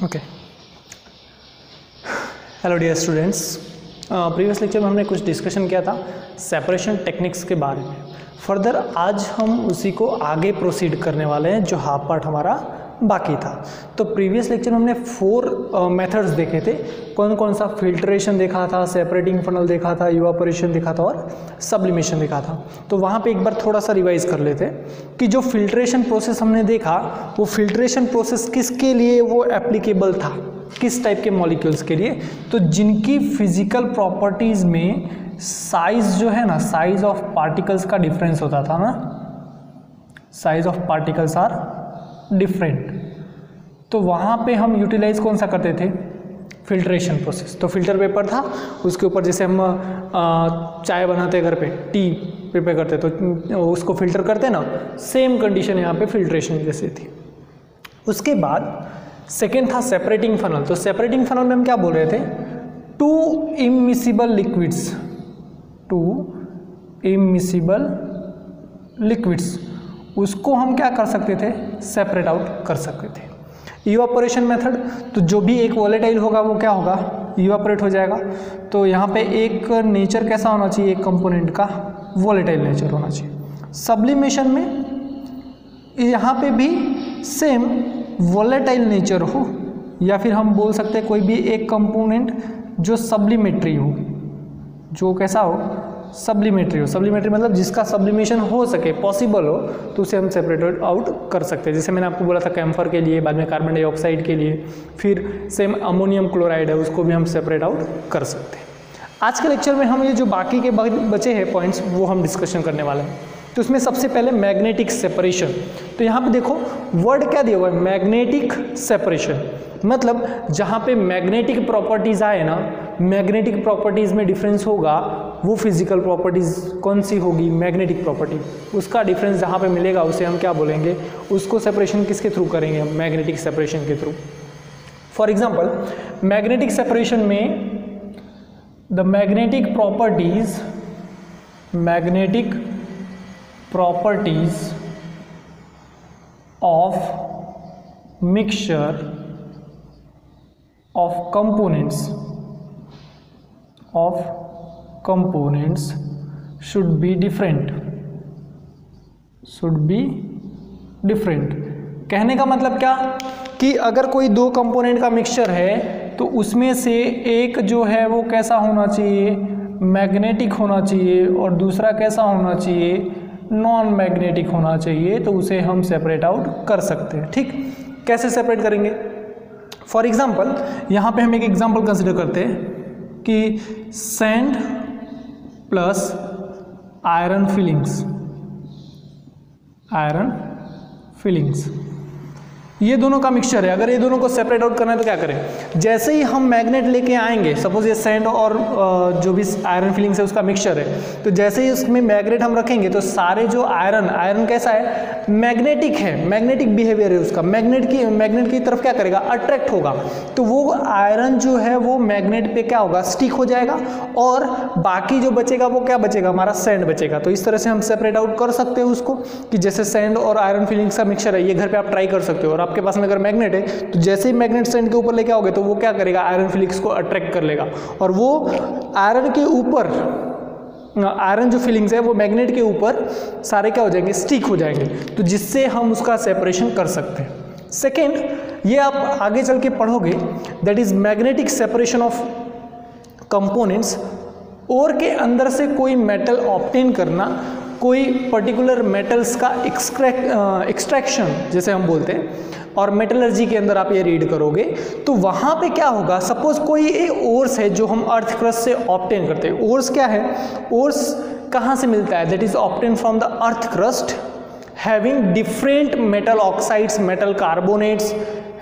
Okay, hello dear students. Previous lecture में हमने कुछ डिस्कशन किया था सेपरेशन टेक्निक्स के बारे में। फर्दर आज हम उसी को आगे प्रोसीड करने वाले हैं जो हाफ पार्ट हमारा बाकी था। तो प्रीवियस लेक्चर में हमने 4 मेथड्स देखे थे। कौन कौन सा? फिल्ट्रेशन देखा था, सेपरेटिंग फनल देखा था, इवापोरेशन देखा था और सब्लिमेशन देखा था। तो वहाँ पे एक बार थोड़ा सा रिवाइज कर लेते कि जो फिल्ट्रेशन प्रोसेस हमने देखा वो फिल्ट्रेशन प्रोसेस किसके लिए वो एप्लीकेबल था, किस टाइप के मॉलिक्यूल्स के लिए? तो जिनकी फिजिकल प्रॉपर्टीज़ में साइज जो है ना, साइज ऑफ पार्टिकल्स का डिफरेंस होता था ना, size of particles are different. तो वहाँ पे हम यूटिलाइज कौन सा करते थे? Filtration process. तो फिल्टर पेपर था, उसके ऊपर जैसे हम चाय बनाते घर पे, टी प्रिपेयर करते तो उसको फिल्टर करते ना, सेम कंडीशन यहाँ पे फिल्ट्रेशन जैसे थी। उसके बाद सेकेंड था सेपरेटिंग फनल। तो सेपरेटिंग फनल में हम क्या बोल रहे थे? To immiscible liquids, to immiscible liquids, उसको हम क्या कर सकते थे? सेपरेट आउट कर सकते थे। इवापोरेशन मेथड, तो जो भी एक वोलेटाइल होगा वो क्या होगा? इवापोरेट हो जाएगा। तो यहाँ पे एक नेचर कैसा होना चाहिए? एक कंपोनेंट का वोलेटाइल नेचर होना चाहिए। सब्लिमेशन में यहाँ पे भी सेम वोलेटाइल नेचर हो, या फिर हम बोल सकते हैं कोई भी एक कंपोनेंट जो सब्लिमेटरी हो, जो कैसा हो? सब्लिमेटरी हो। सब्लिमेटरी मतलब जिसका सब्लिमेशन हो सके, पॉसिबल हो, तो उसे हम सेपरेट आउट कर सकते हैं। जैसे मैंने आपको बोला था कैम्फर के लिए, बाद में कार्बन डाइऑक्साइड के लिए, फिर सेम अमोनियम क्लोराइड है, उसको भी हम सेपरेट आउट कर सकते हैं। आज के लेक्चर में हम ये जो बाकी के बचे हैं पॉइंट्स वो हम डिस्कशन करने वाले हैं। तो उसमें सबसे पहले मैग्नेटिक सेपरेशन। तो यहाँ पे देखो वर्ड क्या दिया हुआ है? Magnetic separation. मतलब जहाँ पे मैग्नेटिक प्रॉपर्टीज़ आए ना, मैग्नेटिक प्रॉपर्टीज़ में डिफरेंस होगा, वो फिजिकल प्रॉपर्टीज़ कौन सी होगी? Magnetic property. उसका डिफरेंस जहाँ पे मिलेगा उसे हम क्या बोलेंगे? उसको सेपरेशन किसके थ्रू करेंगे? हम मैग्नेटिक सेपरेशन के through. For example magnetic separation में the magnetic properties of mixture of components should be different। कहने का मतलब क्या कि अगर कोई दो कंपोनेंट का मिक्सचर है तो उसमें से एक जो है वो कैसा होना चाहिए? मैग्नेटिक होना चाहिए, और दूसरा कैसा होना चाहिए? नॉन मैग्नेटिक होना चाहिए। तो उसे हम सेपरेट आउट कर सकते हैं। ठीक, कैसे सेपरेट करेंगे? फॉर एग्जांपल यहाँ पे हम एक एग्जांपल कंसिडर करते हैं कि सैंड प्लस आयरन फिलिंग्स, ये दोनों का मिक्सचर है। अगर ये दोनों को सेपरेट आउट करना है तो क्या करें? जैसे ही हम मैग्नेट लेके आएंगे, सपोज ये सैंड और जो भी आयरन फिलिंग्स है उसका मिक्सचर है, तो जैसे ही उसमें मैग्नेट हम रखेंगे तो सारे जो आयरन कैसा है? मैग्नेटिक है, मैग्नेटिक बिहेवियर है उसका, मैग्नेट की तरफ क्या करेगा? अट्रैक्ट होगा। तो वो आयरन जो है वो मैग्नेट पे क्या होगा? स्टिक हो जाएगा, और बाकी जो बचेगा वो क्या बचेगा? हमारा सैंड बचेगा। तो इस तरह से हम सेपरेट आउट कर सकते हैं उसको, कि जैसे सैंड और आयरन फिलिंग्स का मिक्सचर है, ये घर पे आप ट्राई कर सकते हो। और आपके पास में अगर मैग्नेट है तो जैसे ही मैग्नेट सैंड के ऊपर लेके आओगे तो वो क्या करेगा? आयरन फिलिंग्स को अट्रैक्ट कर लेगा, और वो आयरन के ऊपर, आयरन जो फिलिंग्स है वो मैग्नेट के ऊपर सारे क्या हो जाएंगे? स्टिक हो जाएंगे। तो जिससे हम उसका सेपरेशन कर सकते हैं। सेकेंड, ये आप आगे चल के पढ़ोगे, that is magnetic separation of components. और के अंदर से कोई मेटल ऑब्टेन करना, कोई पर्टिकुलर मेटल्स का एक्सट्रैक्शन जैसे हम बोलते हैं, और मेटलर्जी के अंदर आप ये रीड करोगे तो वहाँ पे क्या होगा? सपोज कोई ओर्स है जो हम अर्थ क्रस्ट से ऑब्टेन करते हैं। ओर्स क्या है? ओर्स कहाँ से मिलता है? That is obtain from the earth crust having different metal oxides, metal carbonates,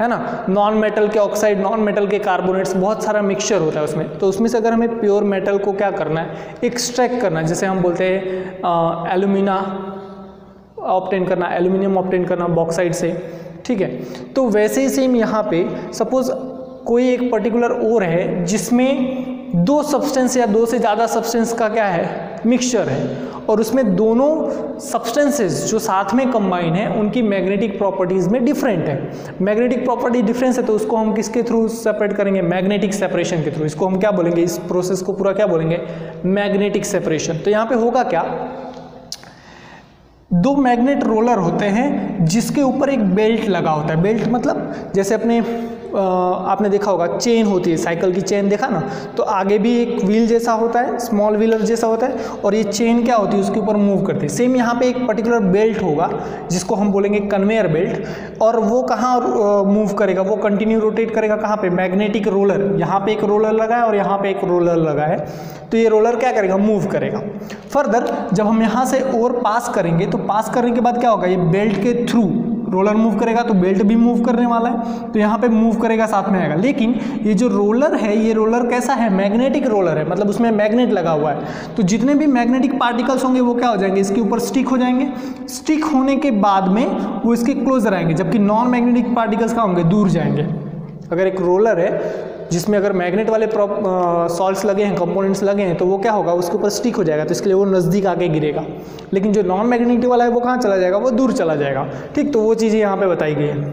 है ना, नॉन मेटल के ऑक्साइड, नॉन मेटल के कार्बोनेट्स, बहुत सारा मिक्सचर होता है उसमें। तो उसमें से अगर हमें प्योर मेटल को क्या करना है? एक्सट्रैक्ट करना है। जैसे हम बोलते हैं एल्यूमिना ऑब्टेन करना, एल्यूमिनियम ऑब्टेन करना बॉक्साइड से। ठीक है, तो वैसे ही सेम यहाँ पे सपोज कोई एक पर्टिकुलर ओर है जिसमें दो सब्सटेंस या दो से ज़्यादा सब्सटेंस का क्या है, मिक्सचर है, और उसमें दोनों सब्सटेंसेस जो साथ में कंबाइन है उनकी मैग्नेटिक प्रॉपर्टीज़ में डिफरेंट है। मैग्नेटिक प्रॉपर्टी डिफरेंस है तो उसको हम किसके थ्रू सेपरेट करेंगे, मैग्नेटिक सेपरेशन के थ्रू। इसको हम क्या बोलेंगे, इस प्रोसेस को पूरा क्या बोलेंगे, मैग्नेटिक सेपरेशन। तो यहाँ पे होगा क्या, दो मैग्नेट रोलर होते हैं जिसके ऊपर एक बेल्ट लगा होता है। बेल्ट मतलब जैसे अपने आपने देखा होगा चेन होती है, साइकिल की चेन देखा ना, तो आगे भी एक व्हील जैसा होता है, स्मॉल व्हीलर जैसा होता है, और ये चेन क्या होती है उसके ऊपर मूव करती है। सेम यहाँ पे एक पर्टिकुलर बेल्ट होगा जिसको हम बोलेंगे कन्वेयर बेल्ट, और वो कहाँ मूव करेगा, वो कंटिन्यू रोटेट करेगा कहाँ पे, मैग्नेटिक रोलर। यहाँ पे एक रोलर लगा है और यहाँ पे एक रोलर लगा है, तो ये रोलर क्या करेगा, मूव करेगा। फर्दर जब हम यहाँ से और पास करेंगे तो पास करने के बाद क्या होगा, ये बेल्ट के थ्रू रोलर मूव करेगा तो बेल्ट भी मूव करने वाला है, तो यहाँ पे मूव करेगा, साथ में आएगा। लेकिन ये जो रोलर है, ये रोलर कैसा है, मैग्नेटिक रोलर है, मतलब उसमें मैग्नेट लगा हुआ है। तो जितने भी मैग्नेटिक पार्टिकल्स होंगे वो क्या हो जाएंगे, इसके ऊपर स्टिक हो जाएंगे। स्टिक होने के बाद में वो इसके क्लोजर आएंगे, जबकि नॉन मैग्नेटिक पार्टिकल्स क्या होंगे, दूर जाएंगे। अगर एक रोलर है जिसमें अगर मैग्नेट वाले सॉल्ट्स लगे हैं, कंपोनेंट्स लगे हैं, तो वो क्या होगा, उसके ऊपर स्टिक हो जाएगा, तो इसके लिए वो नज़दीक आके गिरेगा। लेकिन जो नॉन मैग्नेटिक वाला है वो कहाँ चला जाएगा, वो दूर चला जाएगा। ठीक, तो वो चीज़ें यहाँ पे बताई गई है।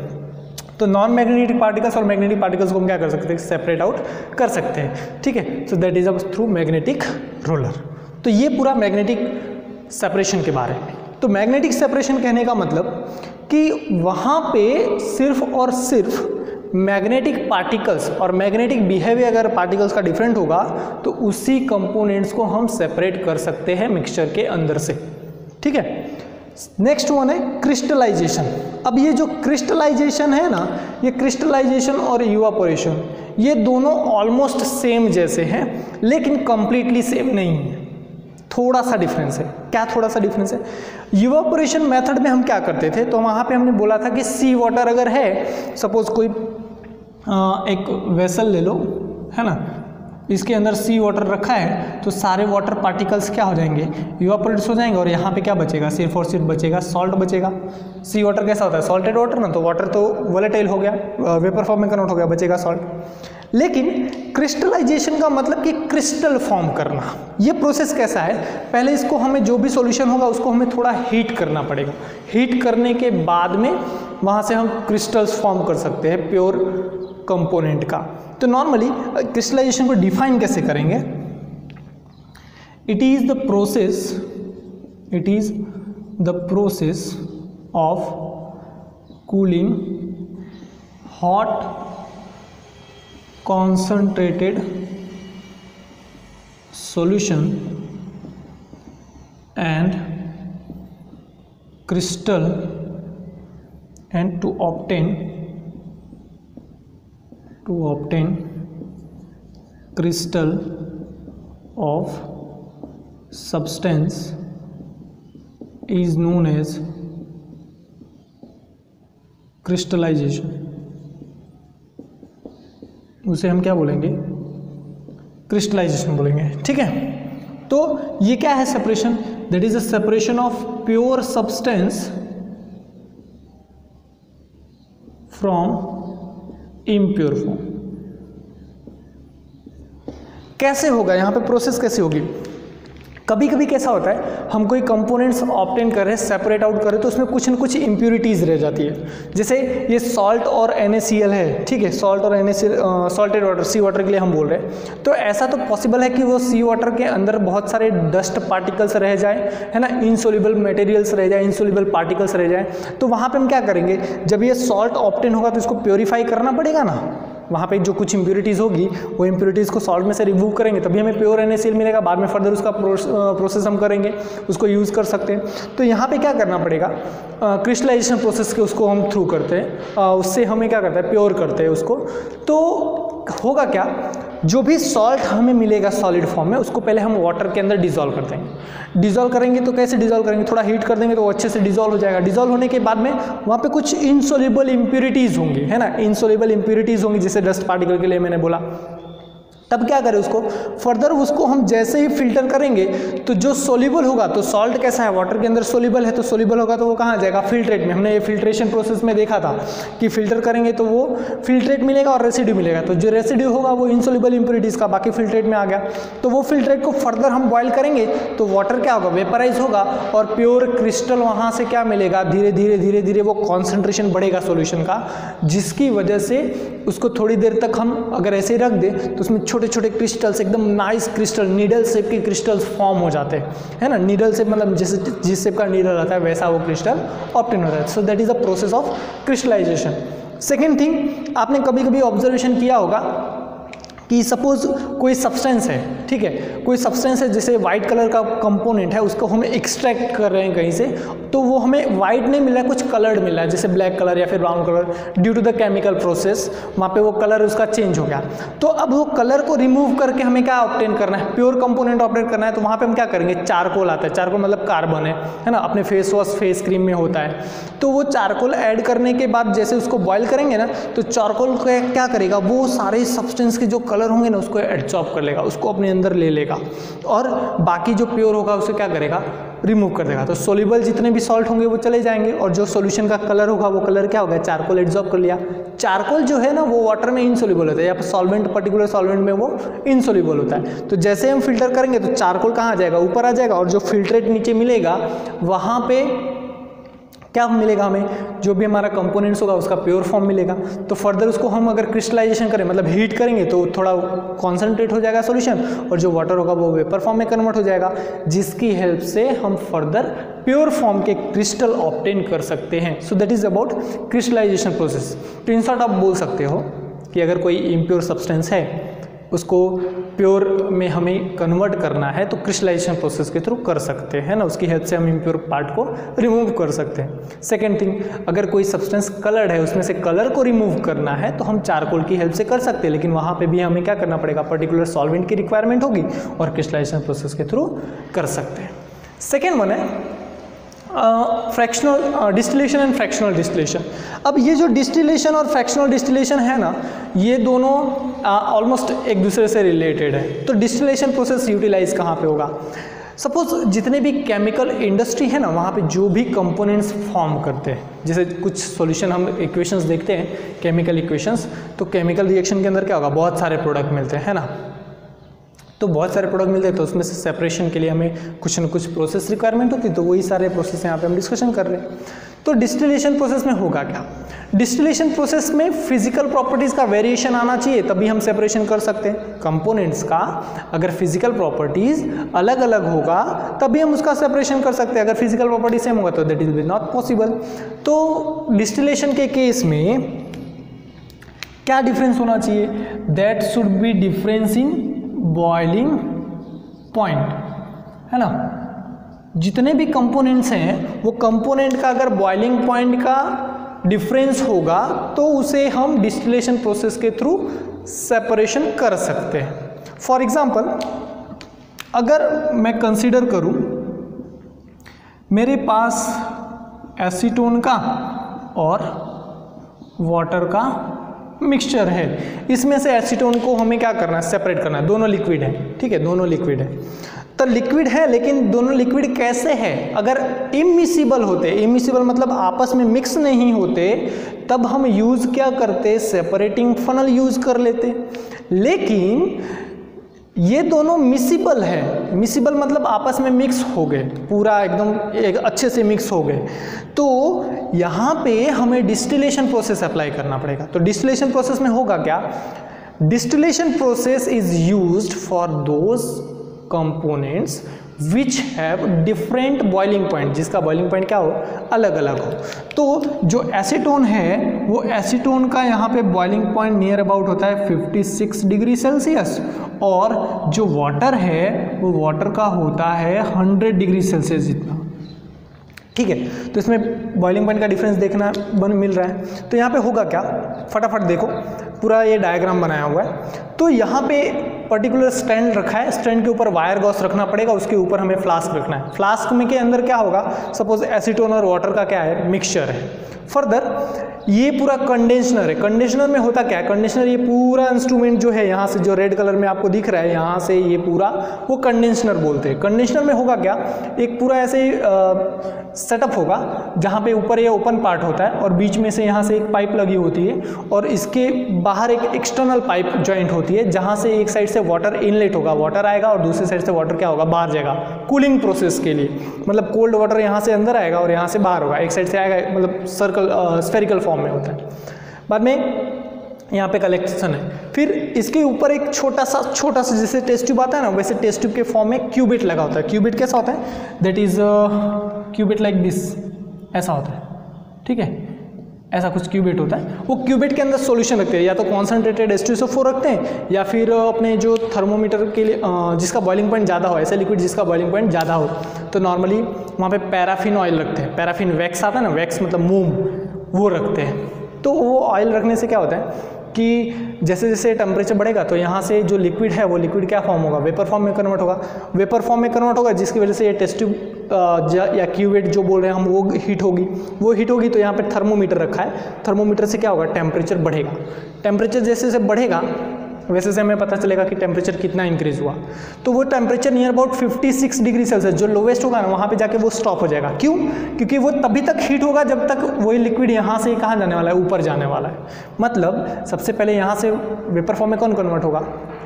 तो नॉन मैग्नेटिक पार्टिकल्स और मैग्नेटिक पार्टिकल्स को हम क्या कर सकते हैं, सेपरेट आउट कर सकते हैं। ठीक है, so that is a through magnetic roller. तो ये पूरा मैग्नेटिक सेपरेशन के बारे में। तो मैग्नेटिक सेपरेशन कहने का मतलब कि वहाँ पे सिर्फ और सिर्फ मैग्नेटिक पार्टिकल्स और मैग्नेटिक बिहेवियर अगर पार्टिकल्स का डिफरेंट होगा तो उसी कंपोनेंट्स को हम सेपरेट कर सकते हैं मिक्सचर के अंदर से। ठीक है, नेक्स्ट वन है क्रिस्टलाइजेशन। अब ये जो क्रिस्टलाइजेशन है ना, ये क्रिस्टलाइजेशन और इवापोरेशन ये दोनों ऑलमोस्ट सेम जैसे हैं, लेकिन कंप्लीटली सेम नहीं है, थोड़ा सा डिफरेंस है। क्या थोड़ा सा डिफरेंस है, इवापोरेशन मेथड में हम क्या करते थे, तो वहाँ पे हमने बोला था कि सी वाटर अगर है, सपोज कोई एक वेसल ले लो, है ना, इसके अंदर सी वाटर रखा है, तो सारे वाटर पार्टिकल्स क्या हो जाएंगे, इवापोरेट्स हो जाएंगे, और यहाँ पे क्या बचेगा, सिर्फ और सिर्फ बचेगा सॉल्ट बचेगा। सी वाटर कैसा होता है, सॉल्टेड वाटर ना, तो वाटर तो वोलेटाइल हो गया, वेपर फॉर्म में कन्वर्ट हो गया, बचेगा सॉल्ट। लेकिन क्रिस्टलाइजेशन का मतलब कि क्रिस्टल फॉर्म करना, ये प्रोसेस कैसा है, पहले इसको हमें जो भी सॉल्यूशन होगा उसको हमें थोड़ा हीट करना पड़ेगा। हीट करने के बाद में वहाँ से हम क्रिस्टल्स फॉर्म कर सकते हैं प्योर कंपोनेंट का। तो नॉर्मली क्रिस्टलाइजेशन को डिफाइन कैसे करेंगे, it is the process of cooling hot concentrated solution and crystal and to obtain crystal of substance is known as crystallization। उसे हम क्या बोलेंगे, क्रिस्टलाइजेशन बोलेंगे। ठीक है, तो ये क्या है separation, that is a separation of pure substance from impure form. कैसे होगा, यहाँ पे प्रोसेस कैसे होगी, कभी कभी कैसा होता है, हम कोई कंपोनेंट्स ऑब्टेन कर रहे हैं, सेपरेट आउट कर रहे हैं, तो उसमें कुछ न कुछ इम्प्यूरिटीज़ रह जाती है। जैसे ये सॉल्ट और NaCl है, ठीक है, सॉल्ट और NaCl सॉल्टेड वाटर, सी वाटर के लिए हम बोल रहे हैं, तो ऐसा तो पॉसिबल है कि वो सी वाटर के अंदर बहुत सारे डस्ट पार्टिकल्स रह जाए, है ना, इनसोल्यूबल मटेरियल्स रह जाए, इनसोल्यूबल पार्टिकल्स रह जाए। तो वहाँ पर हम क्या करेंगे, जब ये सॉल्ट ऑब्टेन होगा तो इसको प्योरीफाई करना पड़ेगा ना, वहाँ पे जो कुछ इम्प्यूरिटीज़ होगी वो इम्प्यूरिटीज़ को सॉल्ट में से रिमूव करेंगे, तभी हमें प्योर NaCl मिलेगा। बाद में फर्दर उसका प्रोसेस हम करेंगे, उसको यूज़ कर सकते हैं। तो यहाँ पे क्या करना पड़ेगा, क्रिस्टलाइजेशन प्रोसेस के उसको हम थ्रू करते हैं, उससे हमें क्या करते हैं, प्योर करते हैं उसको। तो होगा क्या, जो भी सॉल्ट हमें मिलेगा सॉलिड फॉर्म में, उसको पहले हम वाटर के अंदर डिजोल्व कर देंगे। डिजोल्व करेंगे तो कैसे डिजोल्व करेंगे, थोड़ा हीट कर देंगे तो वो अच्छे से डिजोल्व हो जाएगा। डिजोल्व होने के बाद में वहाँ पे कुछ इनसोल्यूबल इम्प्यूरिटीज़ होंगी, है ना, इनसोल्यूबल इम्प्यूरिटीज़ होंगी, जैसे डस्ट पार्टिकल के लिए मैंने बोला, तब क्या करें उसको फर्दर, उसको हम जैसे ही फिल्टर करेंगे तो जो सोल्यूबल होगा, तो सॉल्ट कैसा है, वाटर के अंदर सोल्यूबल है, तो सोल्यूबल होगा तो वो कहाँ जाएगा, फिल्ट्रेट में। हमने ये फिल्ट्रेशन प्रोसेस में देखा था कि फिल्टर करेंगे तो वो फिल्ट्रेट मिलेगा और रेसिड्यू मिलेगा, तो जो रेसिड्यू होगा वो इनसोल्यूबल इंप्योरिटीज़ का बाकी फिल्ट्रेट में आ गया। तो वो फिल्ट्रेट को फर्दर हम बॉयल करेंगे तो वाटर क्या होगा, वेपराइज होगा और प्योर क्रिस्टल वहाँ से क्या मिलेगा, धीरे धीरे धीरे धीरे वो कॉन्सेंट्रेशन बढ़ेगा सॉल्यूशन का, जिसकी वजह से उसको थोड़ी देर तक हम अगर ऐसे ही रख दें तो उसमें छोटे छोटे क्रिस्टल्स, एकदम नाइस क्रिस्टल, नीडल शेप के क्रिस्टल्स फॉर्म हो जाते हैं, है ना। नीडल शेप मतलब जैसे जिस शेप का नीडल आता है वैसा वो क्रिस्टल ऑब्टेन होता है। So that is the process of crystallization. Second thing, आपने कभी कभी ऑब्जर्वेशन किया होगा कि सपोज कोई सब्सटेंस है, ठीक है, कोई सब्सटेंस है जैसे वाइट कलर का कंपोनेंट है, उसको हम एक्सट्रैक्ट कर रहे हैं कहीं से, तो वो हमें वाइट नहीं मिल रहा है, कुछ कलर्ड मिल रहा है, जैसे ब्लैक कलर या फिर brown colour, due to the chemical process वहाँ पे वो कलर उसका चेंज हो गया। तो अब वो कलर को रिमूव करके हमें क्या ऑब्टेन करना है, प्योर कंपोनेंट ऑब्टेन करना है, तो वहाँ पे हम क्या करेंगे, चारकोल आता है, चारकोल मतलब कार्बन है ना, अपने फेस वॉश फेस क्रीम में होता है। तो वो चारकोल ऐड करने के बाद जैसे उसको बॉयल करेंगे ना, तो चारकोल क्या करेगा, वो सारे सब्सटेंस के जो कलर होंगे ना उसको एब्जॉर्ब कर लेगा, उसको अपने अंदर ले लेगा और बाकी जो प्योर होगा उसे क्या करेगा, रिमूव कर देगा। तो सोल्यूबल जितने भी सॉल्ट होंगे वो चले जाएंगे और जो सॉल्यूशन का कलर होगा वो कलर क्या होगा, चारकोल एब्जॉर्ब कर लिया। चारकोल जो है ना वो वाटर में इनसोल्यूबल होता है, या सॉल्वेंट, पर्टिकुलर सॉल्वेंट में वो इनसोल्यूबल होता है। तो जैसे हम फिल्टर करेंगे तो चारकोल कहाँ आ जाएगा, ऊपर आ जाएगा, और जो फिल्ट्रेट नीचे मिलेगा वहाँ पे क्या मिलेगा, हमें जो भी हमारा कंपोनेंट्स होगा उसका प्योर फॉर्म मिलेगा। तो फर्दर उसको हम अगर क्रिस्टलाइजेशन करें, मतलब हीट करेंगे, तो थोड़ा कॉन्सेंट्रेट हो जाएगा सॉल्यूशन, और जो वाटर होगा वो वेपर फॉर्म में कन्वर्ट हो जाएगा, जिसकी हेल्प से हम फर्दर प्योर फॉर्म के क्रिस्टल ऑब्टेन कर सकते हैं। So that is about crystallization process. तो इन शॉर्ट आप बोल सकते हो कि अगर कोई इम्प्योर सब्सटेंस है उसको प्योर में हमें कन्वर्ट करना है तो क्रिस्टलाइजेशन प्रोसेस के थ्रू कर सकते हैं ना, उसकी हेल्प से हम इम्प्योर पार्ट को रिमूव कर सकते हैं। सेकेंड थिंग, अगर कोई सब्सटेंस कलर्ड है उसमें से कलर को रिमूव करना है तो हम चारकोल की हेल्प से कर सकते हैं, लेकिन वहाँ पे भी हमें क्या करना पड़ेगा, पर्टिकुलर सॉल्वेंट की रिक्वायरमेंट होगी और क्रिस्टलाइजेशन प्रोसेस के थ्रू कर सकते हैं। सेकेंड वन है fractional distillation and fractional distillation. अब ये जो डिस्टिलेशन और फ्रैक्शनल डिस्टिलेशन है ना, ये दोनों ऑलमोस्ट एक दूसरे से रिलेटेड है। तो डिस्टिलेशन प्रोसेस यूटिलाइज कहाँ पे होगा, सपोज जितने भी केमिकल इंडस्ट्री है ना वहाँ पे जो भी कंपोनेंट्स फॉर्म करते हैं, जैसे कुछ सॉल्यूशन हम इक्वेशंस देखते हैं, केमिकल इक्वेशंस, तो केमिकल रिएक्शन के अंदर क्या होगा, बहुत सारे प्रोडक्ट मिलते हैं, है ना। तो बहुत सारे प्रोडक्ट मिलते हैं, तो उसमें से सेपरेशन के लिए हमें कुछ न कुछ प्रोसेस रिक्वायरमेंट होती है, तो वही सारे प्रोसेस यहाँ पे हम डिस्कशन कर रहे हैं। तो डिस्टिलेशन प्रोसेस में होगा क्या, डिस्टिलेशन प्रोसेस में फिजिकल प्रॉपर्टीज़ का वेरिएशन आना चाहिए, तभी हम सेपरेशन कर सकते हैं कंपोनेंट्स का। अगर फिजिकल प्रॉपर्टीज़ अलग अलग होगा तभी हम उसका सेपरेशन कर सकते हैं, अगर फिजिकल प्रॉपर्टी सेम होगा तो that is be not possible. तो डिस्टिलेशन के केस में क्या डिफरेंस होना चाहिए, that should be difference in boiling point, है ना। जितने भी कंपोनेंट्स हैं वो कंपोनेंट का अगर बॉइलिंग पॉइंट का डिफरेंस होगा तो उसे हम डिस्टिलेशन प्रोसेस के थ्रू सेपरेशन कर सकते हैं। फॉर एग्जांपल, अगर मैं कंसीडर करूं मेरे पास एसीटोन का और वाटर का मिक्सचर है, इसमें से एसीटोन को हमें क्या करना है, सेपरेट करना है, दोनों लिक्विड है, ठीक है, दोनों लिक्विड है। तो लिक्विड है, लेकिन दोनों लिक्विड कैसे है, अगर इमिसिबल होते, इमिसिबल मतलब आपस में मिक्स नहीं होते, तब हम यूज क्या करते, सेपरेटिंग फनल यूज कर लेते। लेकिन ये दोनों मिसिबल है, मिसिबल मतलब आपस में मिक्स हो गए, पूरा एकदम एक अच्छे से मिक्स हो गए, तो यहाँ पे हमें डिस्टिलेशन प्रोसेस अप्लाई करना पड़ेगा। तो डिस्टिलेशन प्रोसेस में होगा क्या, distillation process is used for those components which have different boiling point, जिसका बॉइलिंग पॉइंट क्या हो, अलग अलग हो। तो जो एसीटोन है वो एसीटोन का यहाँ पे बॉइलिंग पॉइंट नियर अबाउट होता है 56 डिग्री सेल्सियस, और जो वाटर है वो वाटर का होता है 100 डिग्री सेल्सियस जितना, ठीक है। तो इसमें बॉइलिंग पॉइंट का डिफरेंस देखना मिल रहा है। तो यहाँ पे होगा क्या, फटाफट देखो, पूरा ये डायग्राम बनाया हुआ है। तो यहाँ पे पर्टिकुलर स्टैंड रखा है, स्टैंड के ऊपर वायर गॉस रखना पड़ेगा, उसके ऊपर हमें फ्लास्क रखना है। फ्लास्क में के अंदर क्या होगा, सपोज एसीटोन और वाटर का क्या है, मिक्सचर है। फर्दर ये पूरा कंडेंसर है। कंडेंसर में होता क्या है, कंडेंसर ये पूरा इंस्ट्रूमेंट जो है यहाँ से जो रेड कलर में आपको दिख रहा है यहाँ से ये पूरा वो कंडेंसर बोलते हैं। कंडेंसर में होगा क्या, एक पूरा ऐसे सेटअप होगा जहाँ पे ऊपर ये ओपन पार्ट होता है और बीच में से यहाँ से एक पाइप लगी होती है और इसके बाहर एक एक्सटर्नल पाइप जॉइंट होती है जहाँ से एक साइड से वाटर इनलेट होगा, वाटर आएगा और दूसरी साइड से वाटर क्या होगा, बाहर जाएगा कूलिंग प्रोसेस के लिए। मतलब कोल्ड वाटर यहाँ से अंदर आएगा और यहाँ से बाहर होगा, एक साइड से आएगा, मतलब सर्कल स्फेरिकल फॉर्म में होता है। बाद में यहाँ पे कलेक्शन है। फिर इसके ऊपर एक छोटा सा जैसे टेस्ट ट्यूब आता है ना, वैसे टेस्ट ट्यूब के फॉर्म में क्यूबिट लगा होता है। क्यूबिट कैसा होता है, that is cuvette like this, ऐसा होता है, ठीक है, ऐसा कुछ क्यूबिट होता है। वो क्यूबिट के अंदर सॉल्यूशन रखते हैं, या तो कॉन्सेंट्रेटेड H2SO4 रखते हैं या फिर अपने जो थर्मोमीटर के लिए जिसका बॉइलिंग पॉइंट ज़्यादा हो, ऐसे लिक्विड जिसका बॉइलिंग पॉइंट ज़्यादा हो, तो नॉर्मली वहाँ पे पैराफिन ऑयल रखते हैं। पैराफिन वैक्स आता है ना, वैक्स मतलब मोम, वो रखते हैं। तो वो ऑयल रखने से क्या होता है कि जैसे जैसे टेम्परेचर बढ़ेगा तो यहाँ से जो लिक्विड है वो लिक्विड क्या फॉर्म होगा, वेपर फॉर्म में कन्वर्ट होगा। वेपर फॉर्म में कन्वर्ट होगा जिसकी वजह से ये टेस्ट ट्यूब या क्यूवेट जो बोल रहे हैं हम वो हीट होगी। तो यहाँ पे थर्मोमीटर रखा है, थर्मोमीटर से क्या होगा, टेम्परेचर बढ़ेगा। टेम्परेचर जैसे जैसे बढ़ेगा वैसे से हमें पता चलेगा कि टेम्परेचर कितना इंक्रीज हुआ। तो वो temperature near about 56 degree Celsius जो लोवेस्ट होगा ना, वहाँ पे जाके वो स्टॉप हो जाएगा। क्यों, क्योंकि वो तभी तक हीट होगा जब तक वही लिक्विड यहाँ से कहाँ जाने वाला है, ऊपर जाने वाला है। मतलब सबसे पहले यहाँ से वेपर फॉर्म में कौन कन्वर्ट होगा,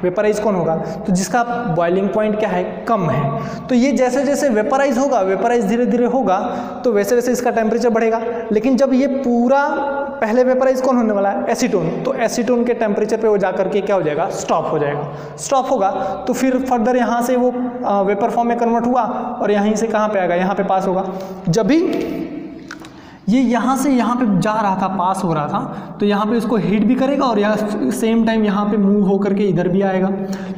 वेपराइज कौन होगा, तो जिसका बॉइलिंग पॉइंट क्या है, कम है। तो ये जैसे जैसे वेपराइज होगा, वेपराइज धीरे धीरे होगा तो वैसे वैसे इसका टेम्परेचर बढ़ेगा। लेकिन जब ये पूरा पहले वेपराइज कौन होने वाला है, एसीटोन, तो एसीटोन के टेम्परेचर पे वो जाकर के क्या हो जाएगा, स्टॉप हो जाएगा। स्टॉप होगा तो फिर फर्दर यहाँ से वो वेपर फॉर्म में कन्वर्ट हुआ और यहीं से कहाँ पे आएगा, यहाँ पे पास होगा। जब भी ये यहाँ से यहाँ पे जा रहा था, पास हो रहा था, तो यहाँ पे इसको हीट भी करेगा और यहाँ सेम टाइम यहाँ पे मूव होकर के इधर भी आएगा।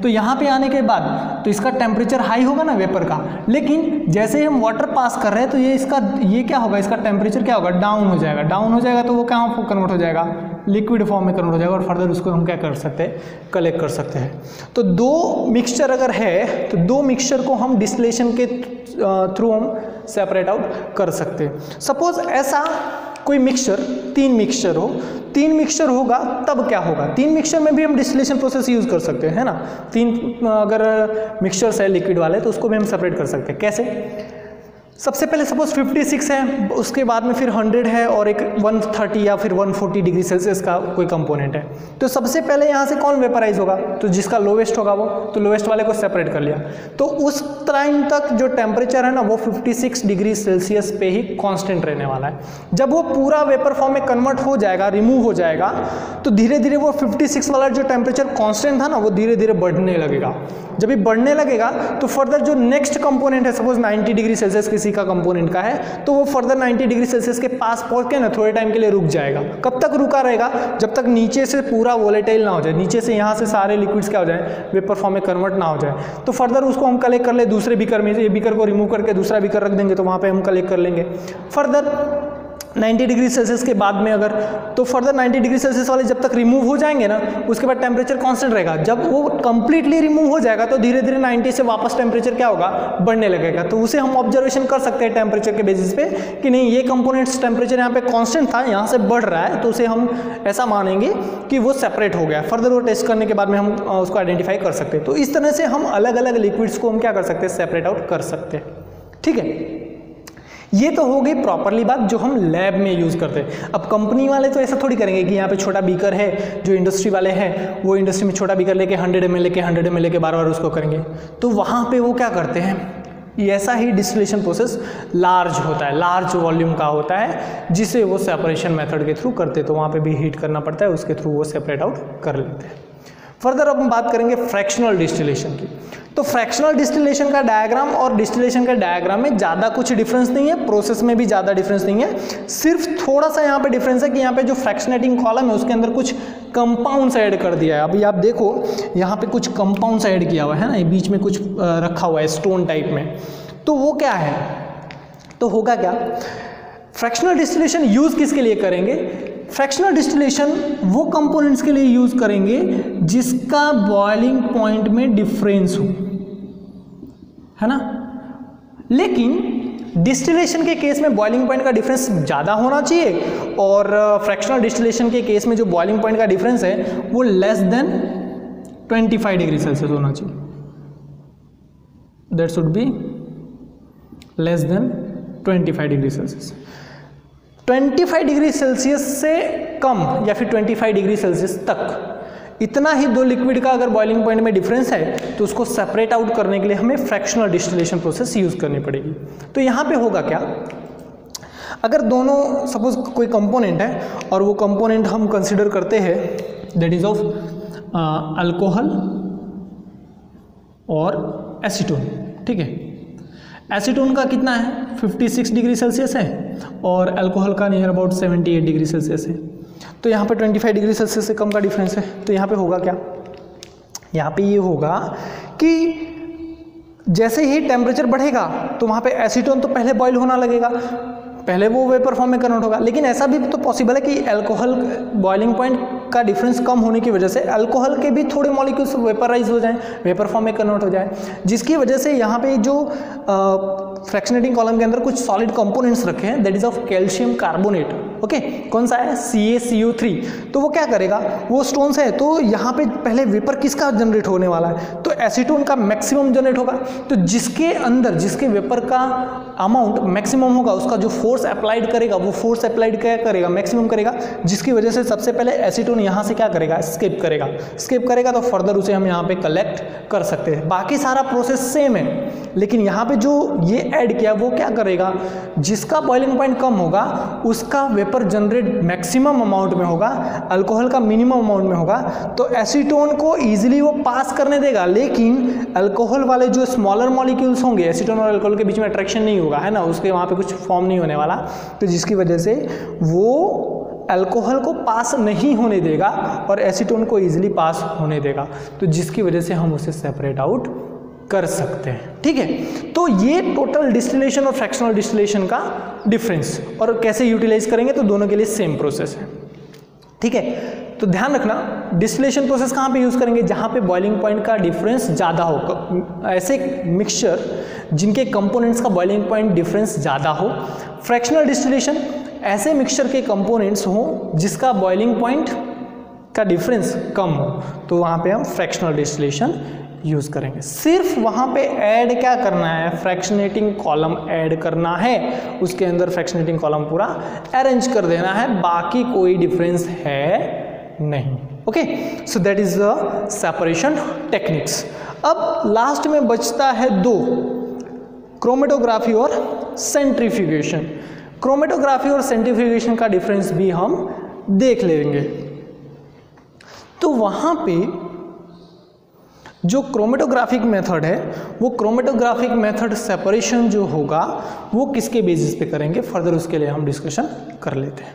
तो यहाँ पे आने के बाद तो इसका टेम्परेचर हाई होगा ना वेपर का, लेकिन जैसे ही हम वाटर पास कर रहे हैं तो ये क्या होगा, इसका टेम्परेचर क्या होगा, डाउन हो जाएगा। डाउन हो जाएगा तो वो कहाँ कन्वर्ट हो जाएगा, लिक्विड फॉर्म में कन्वर्ट हो जाएगा और फर्दर उसको हम क्या कर सकते हैं, कलेक्ट कर सकते हैं। तो दो मिक्सचर अगर है तो दो मिक्सचर को हम डिस्टिलेशन के थ्रू हम सेपरेट आउट कर सकते हैं। सपोज ऐसा कोई मिक्सचर, तीन मिक्सचर होगा तब क्या होगा, तीन मिक्सचर में भी हम डिस्टिलेशन प्रोसेस यूज कर सकते हैं, है ना। तीन अगर मिक्सचर्स है लिक्विड वाले तो उसको भी हम सेपरेट कर सकते हैं। कैसे, सबसे पहले सपोज 56 है, उसके बाद में फिर 100 है और एक 130 या फिर 140 डिग्री सेल्सियस का कोई कंपोनेंट है। तो सबसे पहले यहाँ से कौन वेपराइज होगा, तो जिसका लोवेस्ट होगा वो, तो लोवेस्ट वाले को सेपरेट कर लिया। तो उस टाइम तक जो टेम्परेचर है ना वो 56 डिग्री सेल्सियस पे ही कांस्टेंट रहने वाला है। जब वो पूरा वेपर फॉर्म में कन्वर्ट हो जाएगा, रिमूव हो जाएगा, तो धीरे धीरे वो 56 वाला जो टेम्परेचर कांस्टेंट था ना वो धीरे धीरे बढ़ने लगेगा। जब ये बढ़ने लगेगा तो फर्दर जो नेक्स्ट कंपोनेंट है, सपोज 90 डिग्री सेल्सियस किसी का कंपोनेंट का है, तो वो फर्दर 90 डिग्री सेल्सियस के पास पहुंच के ना थोड़े टाइम के लिए रुक जाएगा। कब तक रुका रहेगा, जब तक नीचे से पूरा वोलेटाइल ना हो जाए, नीचे से यहाँ से सारे लिक्विड्स क्या हो जाए, वेपर फॉर्म में कन्वर्ट ना हो जाए। तो फर्दर उसको हम कलेक्ट कर ले दूसरे बीकर में, ये बीकर को रिमूव करके दूसरा बीकर रख देंगे तो वहाँ पे हम कलेक्ट कर लेंगे। फर्दर 90 डिग्री सेल्सियस के बाद में अगर, तो फर्दर 90 डिग्री सेल्सियस वाले जब तक रिमूव हो जाएंगे ना, उसके बाद टेम्परेचर कांस्टेंट रहेगा। जब वो कंप्लीटली रिमूव हो जाएगा तो धीरे धीरे 90 से वापस टेम्परेचर क्या होगा, बढ़ने लगेगा। तो उसे हम ऑब्जर्वेशन कर सकते हैं टेम्परेचर के बेसिस पे कि नहीं ये कंपोनेंट्स टेम्परेचर यहाँ पे कांस्टेंट था, यहाँ से बढ़ रहा है, तो उसे हम ऐसा मानेंगे कि वो सेपरेट हो गया। फर्दर वो टेस्ट करने के बाद में हम उसको आइडेंटिफाई कर सकते हैं। तो इस तरह से हम अलग अलग लिक्विड्स को हम क्या कर सकते हैं, सेपरेट आउट कर सकते हैं। ठीक है, ये तो हो गई प्रॉपरली बात जो हम लैब में यूज़ करते हैं। अब कंपनी वाले तो ऐसा थोड़ी करेंगे कि यहाँ पे छोटा बीकर है, जो इंडस्ट्री वाले हैं वो इंडस्ट्री में छोटा बीकर लेके 100 ml के बार बार उसको करेंगे। तो वहाँ पे वो क्या करते हैं, ऐसा ही डिस्टिलेशन प्रोसेस लार्ज होता है, लार्ज वॉल्यूम का होता है, जिसे वो सेपरेशन मेथड के थ्रू करते हैं। तो वहाँ पे भी हीट करना पड़ता है, उसके थ्रू वो सेपरेट आउट कर लेते हैं। फर्दर अब हम बात करेंगे फ्रैक्शनल डिस्टिलेशन की। तो फ्रैक्शनल डिस्टिलेशन का डायग्राम और डिस्टिलेशन का डायग्राम में ज़्यादा कुछ डिफरेंस नहीं है, प्रोसेस में भी ज़्यादा डिफरेंस नहीं है। सिर्फ थोड़ा सा यहाँ पे डिफरेंस है कि यहाँ पे जो फ्रैक्शनेटिंग कॉलम है उसके अंदर कुछ कंपाउंड्स ऐड कर दिया है। अभी आप देखो यहाँ पे कुछ कंपाउंड्स ऐड किया हुआ है ना, ये बीच में कुछ रखा हुआ है स्टोन टाइप में। तो वो क्या है, तो होगा क्या, फ्रैक्शनल डिस्टिलेशन यूज़ किसके लिए करेंगे, फ्रैक्शनल डिस्टिलेशन वो कंपोनेंट्स के लिए यूज करेंगे जिसका बॉइलिंग पॉइंट में डिफरेंस हो, है ना। लेकिन डिस्टिलेशन के केस में बॉइलिंग पॉइंट का डिफरेंस ज़्यादा होना चाहिए और फ्रैक्शनल डिस्टिलेशन के केस में जो बॉइलिंग पॉइंट का डिफरेंस है वो लेस देन 25 डिग्री सेल्सियस होना चाहिए। That should be less than 25 degree Celsius. 25 degree Celsius से कम या फिर 25 डिग्री सेल्सियस तक इतना ही दो लिक्विड का अगर बॉइलिंग पॉइंट में डिफरेंस है तो उसको सेपरेट आउट करने के लिए हमें फ्रैक्शनल डिस्टिलेशन प्रोसेस यूज करनी पड़ेगी। तो यहाँ पे होगा क्या, अगर दोनों सपोज कोई कंपोनेंट है और वो कंपोनेंट हम कंसिडर करते हैं दैट इज ऑफ अल्कोहल और एसीटोन, ठीक है। एसीटोन का कितना है 56 डिग्री सेल्सियस है और अल्कोहल का नियर अबाउट 78 डिग्री सेल्सियस है। तो यहाँ पे 25 डिग्री सेल्सियस से कम का डिफरेंस है। तो यहाँ पे होगा क्या, यहाँ पे ये होगा कि जैसे ही टेम्परेचर बढ़ेगा तो वहाँ पे एसीटोन तो पहले बॉईल होना लगेगा, पहले वो वेपर फॉर्म में कन्वर्ट होगा। लेकिन ऐसा भी तो पॉसिबल है कि अल्कोहल बॉइलिंग पॉइंट का डिफरेंस कम होने की वजह से अल्कोहल के भी थोड़े मॉलिक्यूल्स वेपराइज हो जाएं, वेपर फॉर्म में कन्वर्ट हो जाए, जिसकी वजह से यहाँ पे जो फ्रैक्शनेटिंग कॉलम के अंदर कुछ सॉलिड कंपोनेंट्स रखे हैं that is of calcium carbonate. Okay, कौन सा है CaCO3। तो वो क्या करेगा, वो स्टोन्स है तो यहाँ पे पहले वेपर किसका जनरेट होने वाला है, तो एसीटोन का मैक्सिमम जनरेट होगा। तो जिसके अंदर जिसके वेपर का अमाउंट मैक्सिमम होगा उसका जो फोर्स अप्लाइड करेगा वो फोर्स अप्लाइड क्या करेगा, मैक्सिमम करेगा, जिसकी वजह से सबसे पहले एसीटोन यहाँ से क्या करेगा, स्केप करेगा तो फर्दर उसे हम यहाँ पे कलेक्ट कर सकते हैं। बाकी सारा प्रोसेस सेम है, लेकिन यहाँ पे जो ये ऐड किया वो क्या करेगा, जिसका बॉइलिंग पॉइंट कम होगा उसका वेपर जनरेट मैक्सिमम अमाउंट में होगा, अल्कोहल का मिनिमम अमाउंट में होगा। तो एसीटोन को इजीली वो पास करने देगा, लेकिन अल्कोहल वाले जो स्मॉलर मॉलिक्यूल्स होंगे, एसीटोन और अल्कोहल के बीच में अट्रैक्शन नहीं होगा, है ना, उसके वहाँ पे कुछ फॉर्म नहीं होने वाला, तो जिसकी वजह से वो अल्कोहल को पास नहीं होने देगा और एसीटोन को इजीली पास होने देगा, तो जिसकी वजह से हम उसे सेपरेट आउट कर सकते हैं। ठीक है, तो ये टोटल डिस्टिलेशन और फ्रैक्शनल डिस्टिलेशन का डिफरेंस, और कैसे यूटिलाइज करेंगे तो दोनों के लिए सेम प्रोसेस है। ठीक है, तो ध्यान रखना डिस्टिलेशन प्रोसेस कहाँ पे यूज करेंगे, जहाँ पे बॉइलिंग पॉइंट का डिफरेंस ज़्यादा हो, ऐसे मिक्सचर जिनके कंपोनेंट्स का बॉइलिंग पॉइंट डिफरेंस ज़्यादा हो। फ्रैक्शनल डिस्टिलेशन ऐसे मिक्सचर के कंपोनेंट्स हो जिसका बॉइलिंग पॉइंट का डिफरेंस कम हो, तो वहाँ पे हम फ्रैक्शनल डिस्टिलेशन यूज करेंगे। सिर्फ वहाँ पे ऐड क्या करना है, फ्रैक्शनेटिंग कॉलम ऐड करना है, उसके अंदर फ्रैक्शनेटिंग कॉलम पूरा अरेंज कर देना है, बाकी कोई डिफरेंस है नहीं। Okay, so that is the separation techniques. अब लास्ट में बचता है दो, क्रोमेटोग्राफी और सेंट्रीफ्यूगेशन। क्रोमेटोग्राफी और सेंट्रीफ्यूगेशन का डिफरेंस भी हम देख लेंगे। तो वहाँ पे जो क्रोमेटोग्राफिक मेथड है, वो क्रोमेटोग्राफिक मेथड सेपरेशन जो होगा वो किसके बेसिस पे करेंगे, फर्दर उसके लिए हम डिस्कशन कर लेते हैं।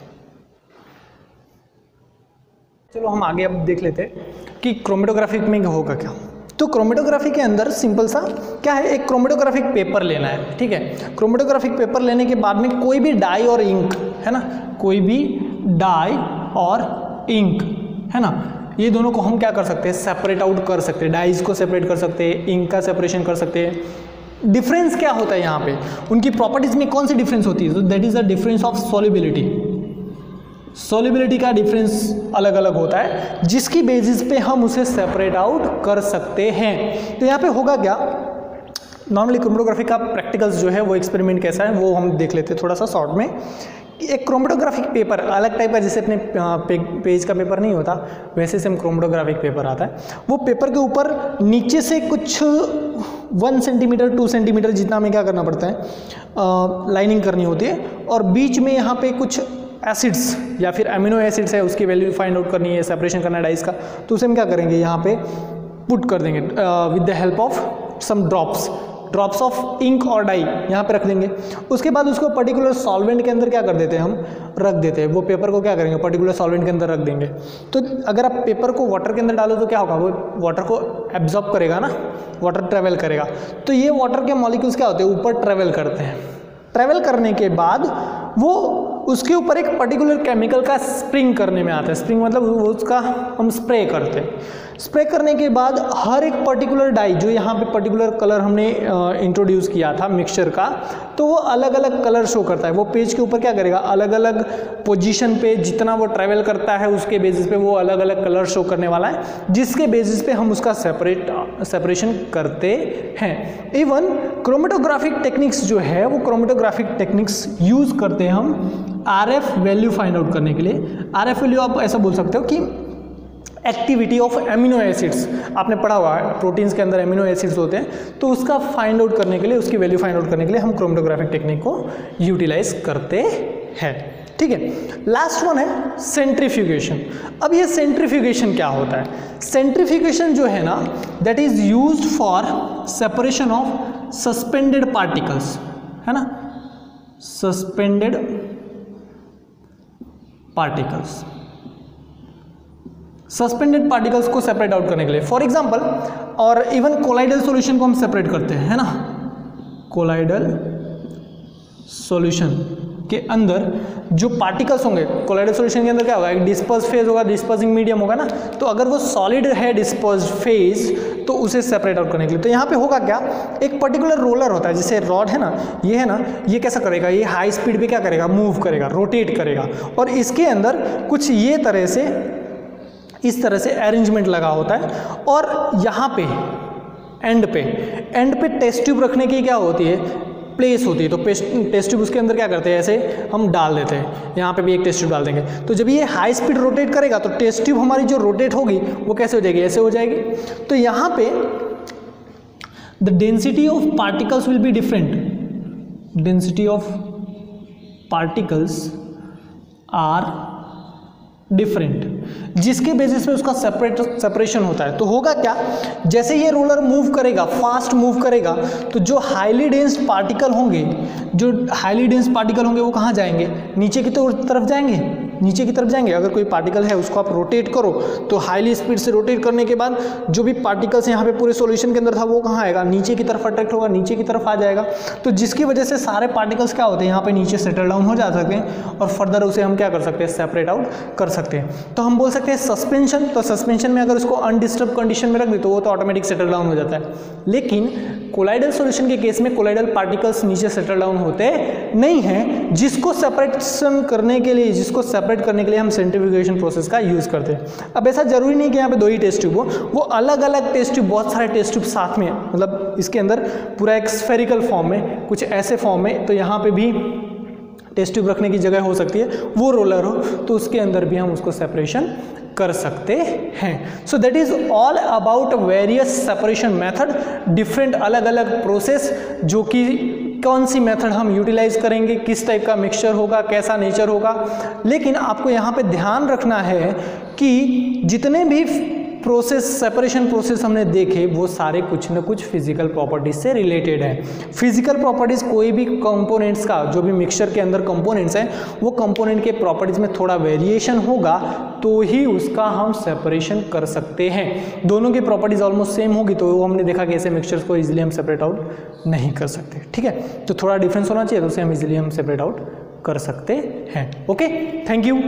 चलो हम आगे अब देख लेते हैं कि क्रोमेटोग्राफिक में होगा क्या। तो क्रोमेटोग्राफी के अंदर सिंपल सा क्या है, एक क्रोमेटोग्राफिक पेपर लेना है। ठीक है, क्रोमेटोग्राफिक पेपर लेने के बाद में कोई भी डाई और इंक, है ना, कोई भी डाई और इंक, है ना, ये दोनों को हम क्या कर सकते हैं, सेपरेट आउट कर सकते हैं। डाइज को सेपरेट कर सकते हैं, इंक का सेपरेशन कर सकते हैं। डिफरेंस क्या होता है यहाँ पे, उनकी प्रॉपर्टीज में कौन सी डिफरेंस होती है, तो that is the difference of solubility. Solubility का डिफरेंस अलग अलग होता है, जिसकी बेसिस पे हम उसे सेपरेट आउट कर सकते हैं। तो यहाँ पे होगा क्या, नॉर्मली क्रोमेटोग्राफी का प्रैक्टिकल्स जो है वो एक्सपेरिमेंट कैसा है वो हम देख लेते हैं थोड़ा सा शॉर्ट में। एक क्रोमेटोग्राफिक पेपर अलग टाइप का, जैसे अपने पेज का पेपर नहीं होता वैसे सेम क्रोमेटोग्राफिक पेपर आता है। वो पेपर के ऊपर नीचे से कुछ 1 सेंटीमीटर 2 सेंटीमीटर जितना हमें क्या करना पड़ता है, लाइनिंग करनी होती है, और बीच में यहाँ पे कुछ एसिड्स या फिर अमीनो एसिड्स है उसकी वैल्यू फाइंड आउट करनी है, सेपरेशन करना है डाइस का, तो उसे हम क्या करेंगे यहाँ पे पुट कर देंगे with the help of some drops of ink और डाई यहाँ पे रख देंगे। उसके बाद उसको पर्टिकुलर सॉल्वेंट के अंदर क्या कर देते हैं, हम रख देते हैं। वो पेपर को क्या करेंगे, पर्टिकुलर सॉल्वेंट के अंदर रख देंगे। तो अगर आप पेपर को वाटर के अंदर डालो तो क्या होगा, वो वाटर को एब्जॉर्ब करेगा ना, वाटर ट्रेवल करेगा। तो ये वाटर के मॉलिक्यूल्स क्या होते हैं, ऊपर ट्रेवल करते हैं। ट्रेवल करने के बाद वो उसके ऊपर एक पर्टिकुलर केमिकल का स्प्रिंग करने में आता है। स्प्रिंग मतलब वो उसका हम स्प्रे करते हैं। स्प्रे करने के बाद हर एक पर्टिकुलर डाई जो यहाँ पे पर्टिकुलर कलर हमने इंट्रोड्यूस किया था मिक्सचर का, तो वो अलग अलग कलर शो करता है। वो पेज के ऊपर क्या करेगा, अलग अलग पोजीशन पे जितना वो ट्रैवल करता है उसके बेसिस पे वो अलग अलग कलर शो करने वाला है, जिसके बेसिस पे हम उसका सेपरेशन करते हैं। इवन क्रोमेटोग्राफिक टेक्निक्स जो है वो क्रोमेटोग्राफिक टेक्निक्स यूज़ करते हैं हम RF वैल्यू फाइंड आउट करने के लिए। RF वैल्यू आप ऐसा बोल सकते हो कि एक्टिविटी ऑफ एमिनो एसिड्स, आपने पढ़ा हुआ है प्रोटीन्स के अंदर एमिनो एसिड्स होते हैं, तो उसका फाइंड आउट करने के लिए, उसकी वैल्यू फाइंड आउट करने के लिए हम क्रोमेटोग्राफिक टेक्निक को यूटिलाइज करते हैं। ठीक है, लास्ट वन है सेंट्रीफ्यूगेशन। अब ये सेंट्रीफ्यूगेशन क्या होता है? सेंट्रीफ्यूगेशन जो है ना, that is used for separation of suspended particles, है ना, सस्पेंडेड पार्टिकल्स, सस्पेंडेड पार्टिकल्स को सेपरेट आउट करने के लिए। फॉर एग्जांपल, और इवन कोलाइडल सॉल्यूशन को हम सेपरेट करते हैं, है ना, कोलाइडल सॉल्यूशन के अंदर जो पार्टिकल्स होंगे, कोलाइडल सॉल्यूशन के अंदर क्या होगा, एक डिस्पर्स फेज होगा, डिस्पर्सिंग मीडियम होगा ना, तो अगर वो सॉलिड है डिस्पर्स फेज, तो उसे सेपरेट आउट करने के लिए तो यहाँ पे होगा क्या, एक पर्टिकुलर रोलर होता है, जैसे रॉड है ना, ये कैसा करेगा, ये हाई स्पीड पे क्या करेगा, मूव करेगा, रोटेट करेगा, और इसके अंदर कुछ ये तरह से, इस तरह से अरेंजमेंट लगा होता है, और यहाँ पे एंड पे टेस्ट ट्यूब रखने की क्या होती है, प्लेस होती है। तो टेस्ट ट्यूब उसके अंदर क्या करते हैं, ऐसे हम डाल देते हैं, यहाँ पे भी एक टेस्ट ट्यूब डाल देंगे। तो जब ये हाई स्पीड रोटेट करेगा तो टेस्ट ट्यूब हमारी जो रोटेट होगी वो कैसे हो जाएगी, ऐसे हो जाएगी। तो यहाँ पे the density of particles will be different, density of particles are different, जिसके बेसिस पे उसका सेपरेशन होता है। तो होगा क्या, जैसे ये रोलर मूव करेगा, फास्ट मूव करेगा, तो जो हाईली डेंस पार्टिकल होंगे, वो कहाँ जाएंगे, नीचे की तरफ जाएंगे, नीचे की तरफ जाएंगे। अगर कोई पार्टिकल है उसको आप रोटेट करो, तो हाईली स्पीड से रोटेट करने के बाद जो भी पार्टिकल्स यहाँ पे पूरे सॉल्यूशन के अंदर था वो कहाँ आएगा, नीचे की तरफ अट्रैक्ट होगा, नीचे की तरफ आ जाएगा। तो जिसकी वजह से सारे पार्टिकल्स क्या होते हैं, यहाँ पे नीचे सेटल डाउन हो जा सकते हैं, और फर्दर उसे हम क्या कर सकते हैं, सेपरेट आउट कर सकते हैं। तो हम बोल सकते हैं सस्पेंशन, तो सस्पेंशन में अगर उसको अनडिस्टर्ब कंडीशन में रख दे तो वो तो ऑटोमेटिक सेटल डाउन हो जाता है। लेकिन कोलाइडल सॉल्यूशन के केस में कोलाइडल पार्टिकल्स नीचे सेटल डाउन होते नहीं हैं, जिसको सेपरेट करने के लिए हम सेंट्रीफ्यूगेशन प्रोसेस का यूज करते हैं। अब ऐसा जरूरी नहीं कि यहाँ पे दो ही टेस्ट ट्यूब हो, वो अलग अलग टेस्ट ट्यूब, बहुत सारे टेस्ट ट्यूब साथ में, मतलब इसके अंदर पूरा एक स्फेरिकल फॉर्म में, कुछ ऐसे फॉर्म में, तो यहाँ पे भी टेस्ट ट्यूब रखने की जगह हो सकती है, वो रोलर हो तो उसके अंदर भी हम उसको सेपरेशन कर सकते हैं। So that is all about various separation method, different अलग अलग प्रोसेस, जो कि कौन सी मेथड हम यूटिलाइज करेंगे, किस टाइप का मिक्सचर होगा, कैसा नेचर होगा। लेकिन आपको यहाँ पे ध्यान रखना है कि जितने भी सेपरेशन प्रोसेस हमने देखे वो सारे कुछ न कुछ फिजिकल प्रॉपर्टीज से रिलेटेड है। फिजिकल प्रॉपर्टीज कोई भी कंपोनेंट्स का, जो भी मिक्सचर के अंदर कंपोनेंट्स हैं, वो कंपोनेंट के प्रॉपर्टीज में थोड़ा वेरिएशन होगा तो ही उसका हम सेपरेशन कर सकते हैं। दोनों की प्रॉपर्टीज ऑलमोस्ट सेम होगी तो वो हमने देखा कि ऐसे मिक्सचर्स को इजीली हम सेपरेट आउट नहीं कर सकते। ठीक है, तो थोड़ा डिफरेंस होना चाहिए तो उसे हम इजीली सेपरेट आउट कर सकते हैं। Okay, thank you.